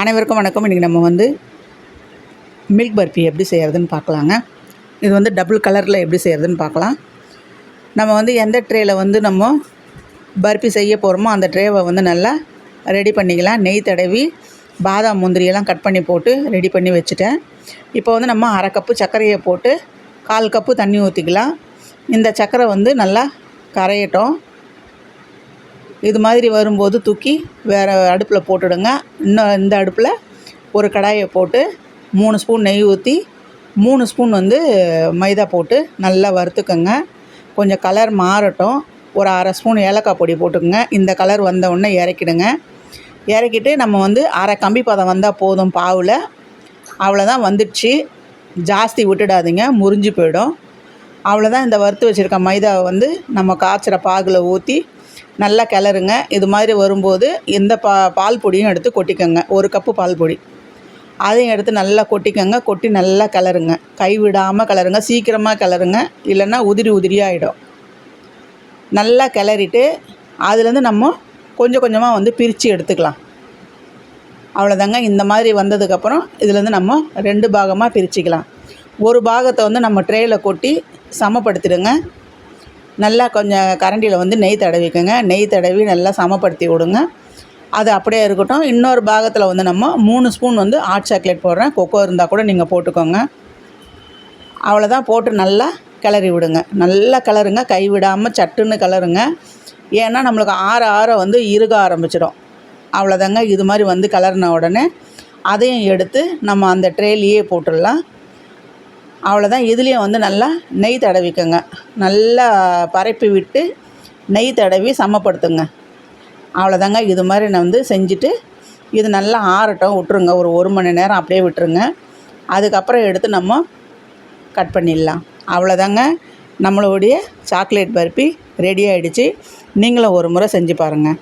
அனைவருக்கும் வணக்கம். இன்றைக்கி நம்ம மில்க் பர்ஃபி எப்படி செய்கிறதுன்னு பார்க்கலாங்க. இது டபுள் கலரில் எப்படி செய்கிறதுன்னு பார்க்கலாம். நம்ம எந்த ட்ரேயில் நம்ம பர்ஃபி செய்ய போகிறோமோ அந்த ட்ரேவை நல்லா ரெடி பண்ணிக்கலாம். நெய் தடவி பாதாம் முந்திரியெல்லாம் கட் பண்ணி போட்டு ரெடி பண்ணி வச்சுட்டேன். இப்போ நம்ம அரை கப்பு சர்க்கரையை போட்டு 1/4 கப்பு தண்ணி ஊற்றிக்கலாம். இந்த சர்க்கரை நல்லா கரையட்டும். இது மாதிரி வரும்போது தூக்கி வேறு அடுப்பில் போட்டுடுங்க. இன்னும் இந்த அடுப்பில் ஒரு கடாயை போட்டு 3 ஸ்பூன் நெய் ஊற்றி 3 ஸ்பூன் மைதா போட்டு நல்லா வறுத்துக்கோங்க. கொஞ்சம் கலர் மாறட்டும். ஒரு அரை ஸ்பூன் ஏலக்காய் பொடி போட்டுக்கோங்க. இந்த கலர் வந்தவுடனே இறக்கிடுங்க. இறக்கிட்டு நம்ம அரை கம்பி பதம் வந்தால் போதும். பாவில் அவ்வளோதான் வந்துடுச்சு. ஜாஸ்தி விட்டுடாதீங்க, முறிஞ்சு போயிடும். அவ்வளோதான். இந்த வறுத்து வச்சுருக்க மைதாவை நம்ம காய்ச்சிற பாகில் ஊற்றி நல்லா கிளறுங்க. இது மாதிரி வரும்போது இந்த பால் பொடியும் எடுத்து கொட்டிக்கோங்க. 1 கப்பு பால் பொடி அதையும் எடுத்து நல்லா கொட்டிக்கோங்க. கொட்டி நல்லா கிளறுங்க. கைவிடாமல் கிளறுங்க. சீக்கிரமாக கிளறுங்க, இல்லைன்னா உதிரியாகிடும். நல்லா கிளறிட்டு அதுலேருந்து நம்ம கொஞ்சம் கொஞ்சமாக பிரித்து எடுத்துக்கலாம். அவ்வளோதாங்க. இந்த மாதிரி வந்ததுக்கப்புறம் இதுலேருந்து நம்ம 2 பாகமாக பிரிச்சுக்கலாம். ஒரு பாகத்தை நம்ம ட்ரேயில் கொட்டி சமப்படுத்திடுங்க. நல்லா கொஞ்சம் கரண்டியில் நெய் தடவிக்கோங்க. நெய் தடவி நல்லா சமப்படுத்தி விடுங்க. அது அப்படியே இருக்கட்டும். இன்னொரு பாகத்தில் நம்ம 3 ஸ்பூன் ஹாட் சாக்லேட் போடுறேன். கொக்கோ இருந்தால் கூட நீங்கள் போட்டுக்கோங்க. அவ்வளோதான். போட்டு நல்லா கிளறி விடுங்க. நல்லா கிளறுங்க. கைவிடாமல் சட்டுன்னு கிளறுங்க. ஏன்னா நம்மளுக்கு ஆற இறுக ஆரம்பிச்சிடும். அவ்வளோதாங்க. இது மாதிரி கிளறின உடனே அதையும் எடுத்து நம்ம அந்த ட்ரேலியே போட்டுடலாம். அவ்வளோதான். இதுலேயும் நல்லா நெய் தடவிக்கோங்க. நல்லா பரப்பி விட்டு நெய் தடவி சமப்படுத்துங்க. அவ்வளோதாங்க. இது மாதிரி நான் செஞ்சுட்டு இது நல்லா ஆறட்டும் விட்டுருங்க. ஒரு 1 மணி நேரம் அப்படியே விட்டுருங்க. அதுக்கப்புறம் எடுத்து நம்ம கட் பண்ணிடலாம். அவ்வளோதாங்க. நம்மளுடைய சாக்லேட் பர்ஃபி ரெடி ஆகிடுச்சு. நீங்களும் ஒரு முறை செஞ்சு பாருங்கள்.